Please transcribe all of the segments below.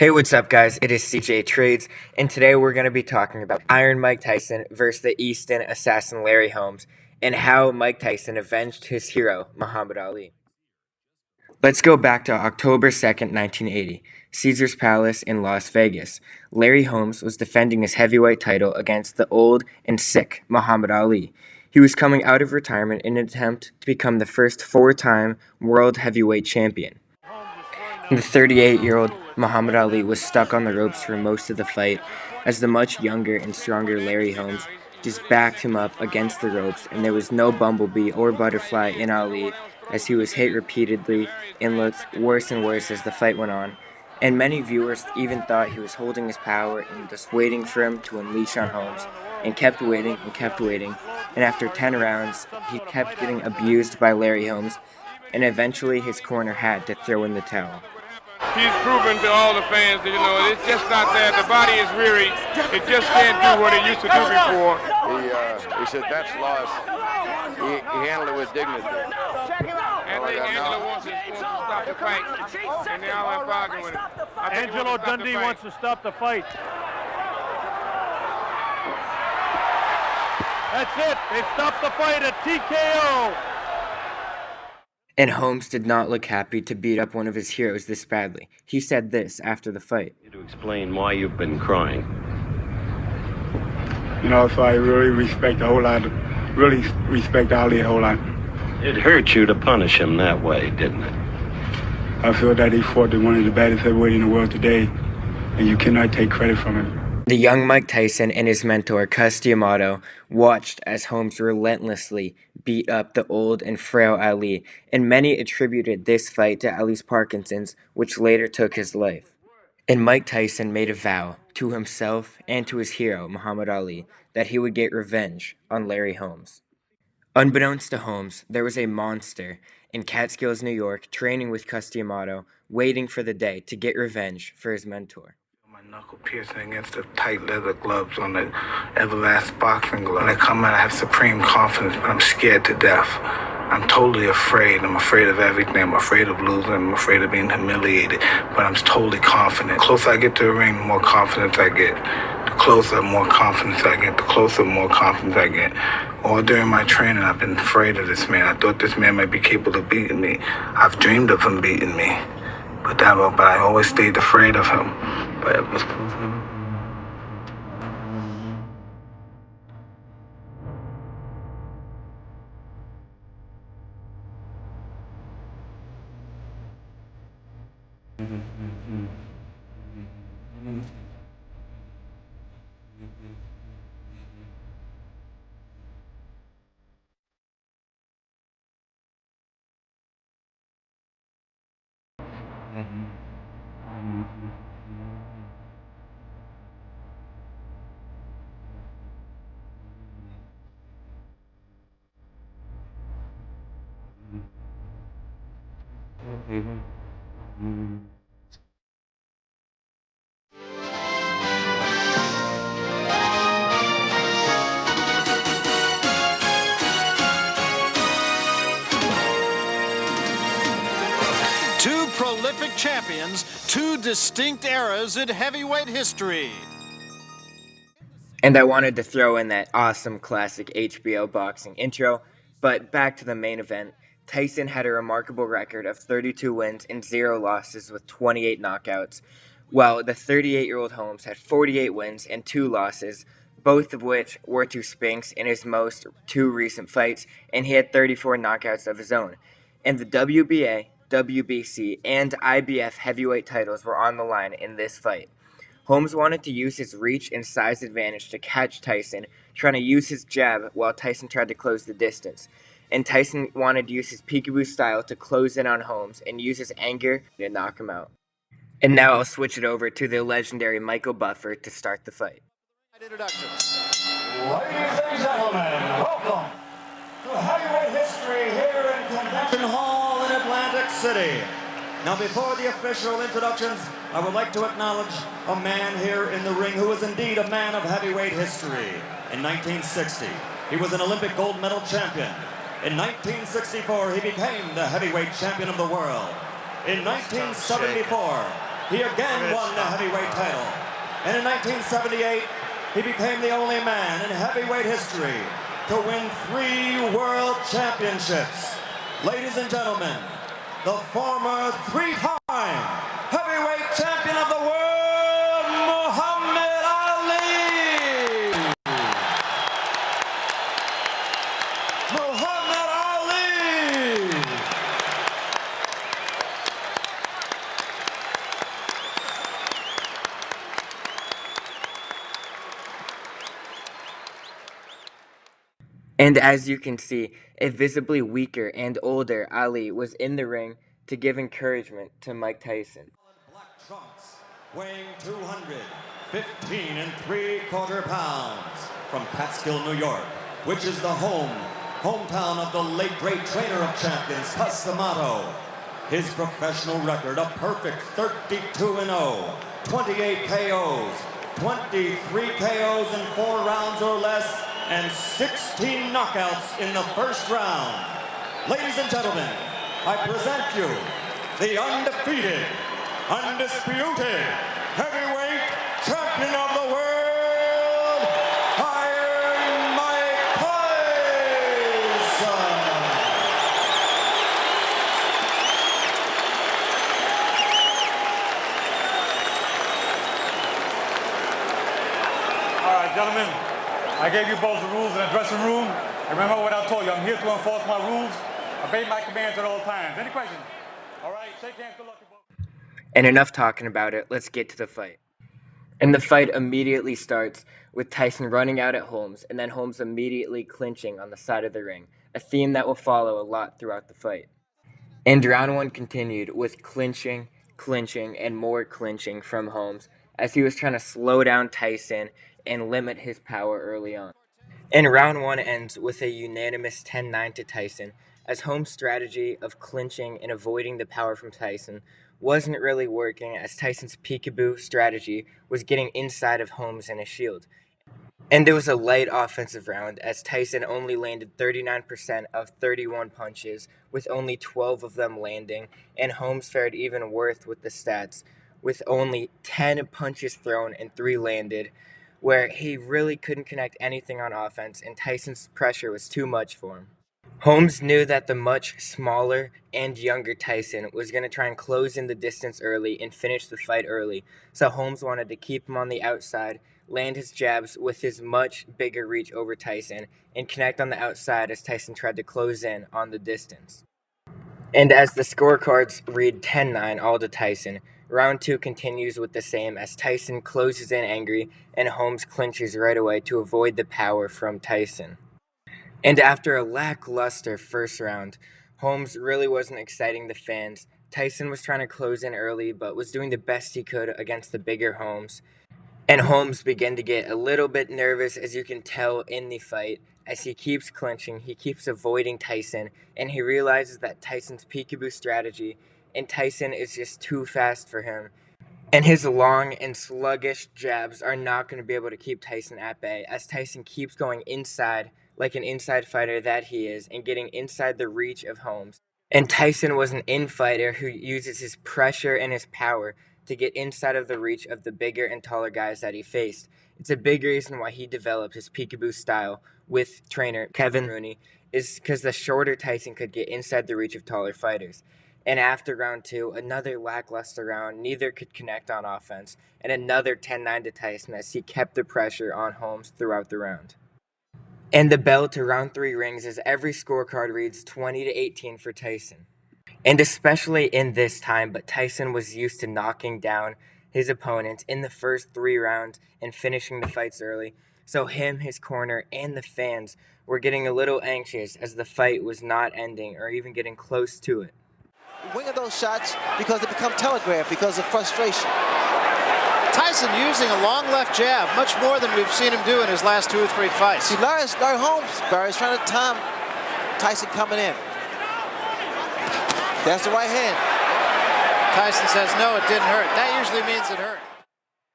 Hey, what's up, guys? It is CJ Trades, and today we're going to be talking about Iron Mike Tyson versus the Easton Assassin Larry Holmes and how Mike Tyson avenged his hero, Muhammad Ali. Let's go back to October 2nd, 1980, Caesar's Palace in Las Vegas. Larry Holmes was defending his heavyweight title against the old and sick Muhammad Ali. He was coming out of retirement in an attempt to become the first four-time world heavyweight champion. The 38-year-old Muhammad Ali was stuck on the ropes for most of the fight as the much younger and stronger Larry Holmes just backed him up against the ropes, and there was no bumblebee or butterfly in Ali as he was hit repeatedly and looked worse and worse as the fight went on. And many viewers even thought he was holding his power and just waiting for him to unleash on Holmes, and kept waiting and kept waiting. And after 10 rounds, he kept getting abused by Larry Holmes, and eventually his corner had to throw in the towel. He's proven to all the fans that, it's just not there. The body is weary. It just can't do what it used to do before. He said, that's lost. He handled it with dignity. Angelo wants to stop the fight. And they all went bargain with him. Angelo Dundee wants to stop the fight. That's it. They stopped the fight at TKO. And Holmes did not look happy to beat up one of his heroes this badly. He said this after the fight. To explain why you've been crying. So I really respect Ali a whole lot. It hurt you to punish him that way, didn't it? I feel that he fought one of the baddest heavyweights in the world today, and you cannot take credit from him. The young Mike Tyson and his mentor, Cus D'Amato, watched as Holmes relentlessly beat up the old and frail Ali, and many attributed this fight to Ali's Parkinson's, which later took his life. And Mike Tyson made a vow to himself and to his hero, Muhammad Ali, that he would get revenge on Larry Holmes. Unbeknownst to Holmes, there was a monster in Catskills, New York, training with Cus D'Amato, waiting for the day to get revenge for his mentor. My knuckle piercing against the tight leather gloves on the Everlast boxing glove. When I come out, I have supreme confidence, but I'm scared to death. I'm totally afraid. I'm afraid of everything. I'm afraid of losing. I'm afraid of being humiliated. But I'm totally confident. The closer I get to the ring, the more confidence I get. The closer, more confidence I get. The closer, more confidence I get. All during my training, I've been afraid of this man. I thought this man might be capable of beating me. I've dreamed of him beating me. But I always stayed afraid of him. But it was... Two prolific champions, two distinct eras in heavyweight history. And I wanted to throw in that awesome classic HBO boxing intro, but back to the main event. Tyson had a remarkable record of 32 wins and 0 losses with 28 knockouts, while the 38-year-old Holmes had 48 wins and 2 losses, both of which were to Spinks in his most 2 recent fights, and he had 34 knockouts of his own. And the WBA, WBC, and IBF heavyweight titles were on the line in this fight. Holmes wanted to use his reach and size advantage to catch Tyson, trying to use his jab while Tyson tried to close the distance. And Tyson wanted to use his peekaboo style to close in on Holmes and use his anger to knock him out. And now I'll switch it over to the legendary Michael Buffer to start the fight. Introductions. Ladies and gentlemen, welcome to heavyweight history here in Convention Hall in Atlantic City. Now, before the official introductions, I would like to acknowledge a man here in the ring who is indeed a man of heavyweight history. In 1960, he was an Olympic gold medal champion. In 1964, he became the heavyweight champion of the world. In 1974, he again won the heavyweight title. And in 1978, he became the only man in heavyweight history to win 3 world championships. Ladies and gentlemen, the former 3-time heavyweight champion of the world, Muhammad Ali! Muhammad Ali! And as you can see, a visibly weaker and older Ali was in the ring to give encouragement to Mike Tyson. Black trunks, weighing 215 3/4 pounds, from Catskill, New York, which is the hometown of the late great trainer of champions, Cus D'Amato. His professional record, a perfect 32-0, 28 KOs, 23 KOs in 4 rounds or less, and 16 knockouts in the first round. Ladies and gentlemen, I present you the undefeated, undisputed heavyweight champion of the world, Iron Mike Tyson. All right, gentlemen, I gave you both the rules in the dressing room. Remember what I told you, I'm here to enforce my rules. Obey my commands at all times. Any questions? All right, shake hands, good luck to both. And enough talking about it, let's get to the fight. And the fight immediately starts with Tyson running out at Holmes, and then Holmes immediately clinching on the side of the ring, a theme that will follow a lot throughout the fight. And round 1 continued with clinching, and more clinching from Holmes, as he was trying to slow down Tyson and limit his power early on. And round 1 ends with a unanimous 10-9 to Tyson, as Holmes' strategy of clinching and avoiding the power from Tyson wasn't really working, as Tyson's peekaboo strategy was getting inside of Holmes in his shield. And it was a light offensive round, as Tyson only landed 39% of 31 punches, with only 12 of them landing, and Holmes fared even worse with the stats, with only 10 punches thrown and 3 landed, where he really couldn't connect anything on offense, and Tyson's pressure was too much for him. Holmes knew that the much smaller and younger Tyson was going to try and close in the distance early and finish the fight early, so Holmes wanted to keep him on the outside, land his jabs with his much bigger reach over Tyson, and connect on the outside as Tyson tried to close in on the distance. And as the scorecards read 10-9 all to Tyson, round 2 continues with the same, as Tyson closes in angry and Holmes clinches right away to avoid the power from Tyson. And after a lackluster first round, Holmes really wasn't exciting the fans. Tyson was trying to close in early, but was doing the best he could against the bigger Holmes. And Holmes began to get a little bit nervous, as you can tell in the fight, as he keeps clinching, he keeps avoiding Tyson, and he realizes that Tyson's peekaboo strategy, and Tyson is just too fast for him. And his long and sluggish jabs are not going to be able to keep Tyson at bay, as Tyson keeps going inside, like an inside fighter that he is, and getting inside the reach of Holmes. And Tyson was an in-fighter who uses his pressure and his power to get inside of the reach of the bigger and taller guys that he faced. It's a big reason why he developed his peekaboo style with trainer Kevin Rooney, is because the shorter Tyson could get inside the reach of taller fighters. And after round 2, another lackluster round, neither could connect on offense, and another 10-9 to Tyson as he kept the pressure on Holmes throughout the round. And the bell to round 3 rings as every scorecard reads 20-18 for Tyson. And especially in this time, but Tyson was used to knocking down his opponents in the first 3 rounds and finishing the fights early. So him, his corner, and the fans were getting a little anxious as the fight was not ending or even getting close to it. Winging those shots because they become telegraphed because of frustration. Tyson using a long left jab, much more than we've seen him do in his last 2 or 3 fights. See, Larry Holmes, Barry's trying to time Tyson coming in. That's the right hand. Tyson says, no, it didn't hurt. That usually means it hurt.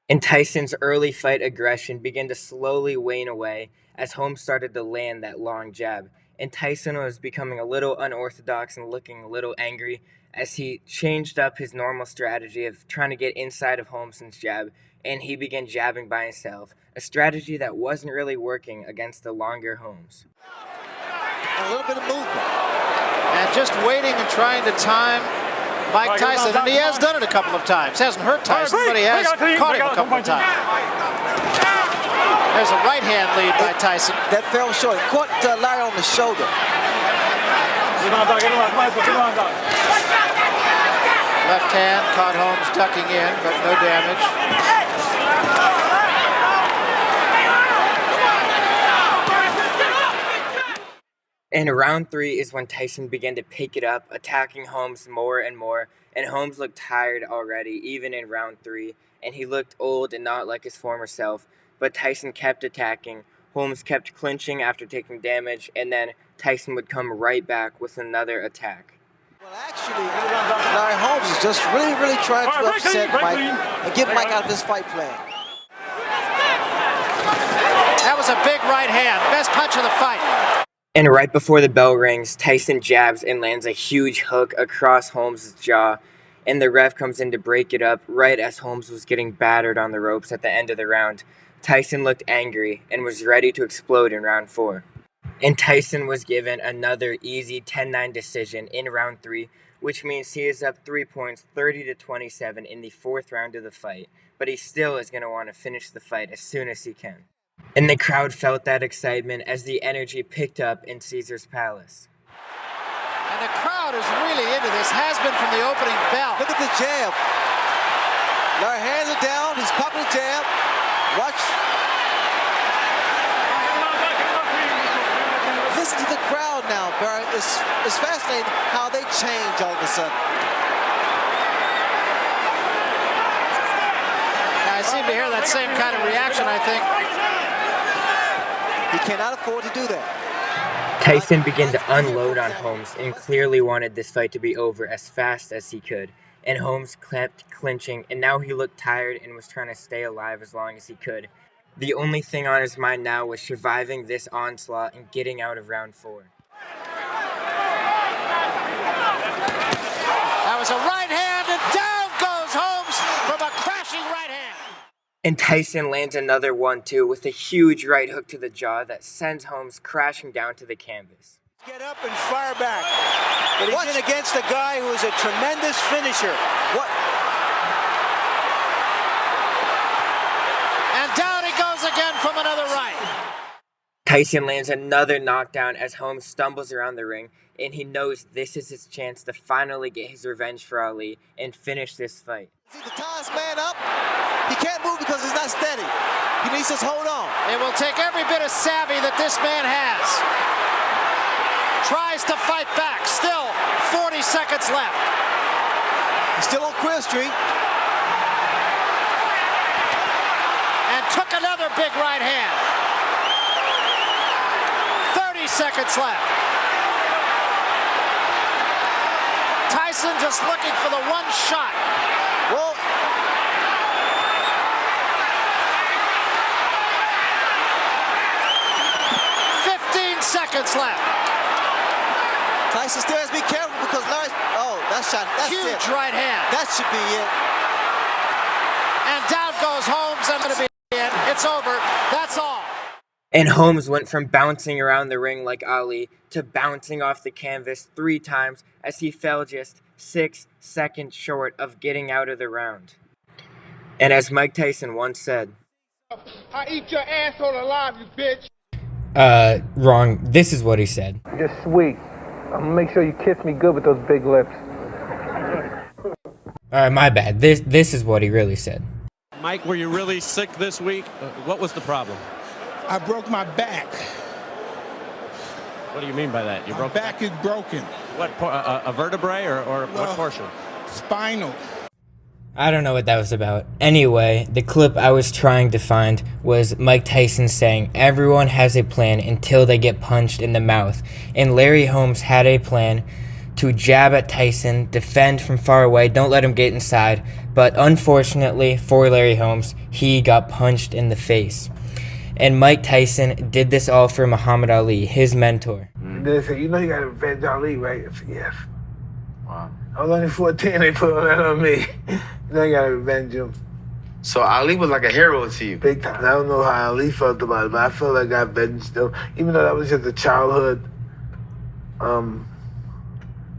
And Tyson's early fight aggression began to slowly wane away as Holmes started to land that long jab. and Tyson was becoming a little unorthodox and looking a little angry as he changed up his normal strategy of trying to get inside of Holmes' jab, and he began jabbing by himself, a strategy that wasn't really working against the longer Holmes. A little bit of movement. And just waiting and trying to time Mike Tyson, and he has done it a couple of times. Hasn't hurt Tyson, but he has caught him a couple of times. There's a right hand lead by Tyson. That fell short. Caught Larry on the shoulder. Left hand caught Holmes ducking in, but no damage. And round 3 is when Tyson began to pick it up, attacking Holmes more and more, and Holmes looked tired already, even in round 3, and he looked old and not like his former self, but Tyson kept attacking. Holmes kept clinching after taking damage, and then Tyson would come right back with another attack. Well, actually, Larry Holmes is just really trying to upset Mike and get Mike out of this fight plan. That was a big right hand, best punch of the fight. And right before the bell rings, Tyson jabs and lands a huge hook across Holmes' jaw, and the ref comes in to break it up right as Holmes was getting battered on the ropes at the end of the round. Tyson looked angry and was ready to explode in round 4. And Tyson was given another easy 10-9 decision in round 3, which means he is up 3 points, 30-27 in the 4th round of the fight, but he still is going to want to finish the fight as soon as he can. And the crowd felt that excitement as the energy picked up in Caesar's Palace. And the crowd is really into this, has been from the opening bell. Look at the jab. Larry hands are down, he's popping the jab. Watch. Listen to the crowd now, Barry. It's fascinating how they change all of a sudden. I seem to hear that same kind of reaction, I think. He cannot afford to do that. Tyson began to unload on Holmes and clearly wanted this fight to be over as fast as he could. And Holmes kept clinching, and now he looked tired and was trying to stay alive as long as he could. The only thing on his mind now was surviving this onslaught and getting out of round 4. That was a right hand, and down goes Holmes from a crashing right hand. And Tyson lands another one too with a huge right hook to the jaw that sends Holmes crashing down to the canvas. Get up and fire back. But he's in against a guy who is a tremendous finisher. What? And down he goes again from another right. Tyson lands another knockdown as Holmes stumbles around the ring, and he knows this is his chance to finally get his revenge for Ali and finish this fight. See the ties man up. He can't move because he's not steady. He needs to hold on. It will take every bit of savvy that this man has. Tries to fight back. Still 40 seconds left. He's still on Queer Street. And took another big right hand. 30 seconds left. Tyson just looking for the one shot. Well, 15 seconds left. Tyson still has to be careful because Larry. Oh, that shot. That's huge it. Right hand. That should be it. And down goes Holmes. I'm going to be in. It's over. That's all. And Holmes went from bouncing around the ring like Ali to bouncing off the canvas 3 times as he fell just 6 seconds short of getting out of the round. And as Mike Tyson once said, I eat your asshole alive, you bitch. Wrong. This is what he said. You're sweet. I'm gonna make sure you kiss me good with those big lips. My bad. This is what he really said. Mike, were you really sick this week? What was the problem? I broke my back. What do you mean by that? My back is broken. What, a vertebrae or what portion? Spinal. I don't know what that was about. Anyway, the clip I was trying to find was Mike Tyson saying everyone has a plan until they get punched in the mouth. And Larry Holmes had a plan to jab at Tyson, defend from far away, don't let him get inside. But unfortunately for Larry Holmes, he got punched in the face. And Mike Tyson did this all for Muhammad Ali, his mentor. they said, you know you got to avenge Ali, right? I said, yes. Wow. I was only 14, they put all that on me. You know you got to avenge him. So Ali was like a hero to you? Big time. I don't know how Ali felt about it, but I felt like I avenged him. Even though that was just a childhood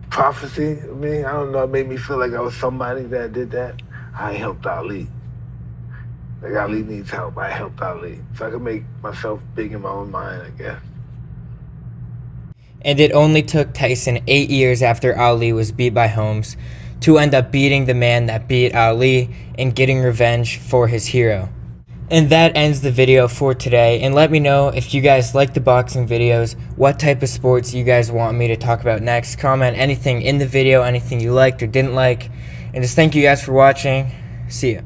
prophecy of me. I don't know, it made me feel like I was somebody that did that. I helped Ali. Like Ali needs help, I helped Ali. So I could make myself big in my own mind, I guess. And it only took Tyson 8 years after Ali was beat by Holmes to end up beating the man that beat Ali and getting revenge for his hero. And that ends the video for today. And let me know if you guys like the boxing videos, what type of sports you guys want me to talk about next. Comment anything in the video, anything you liked or didn't like. And just thank you guys for watching. See ya.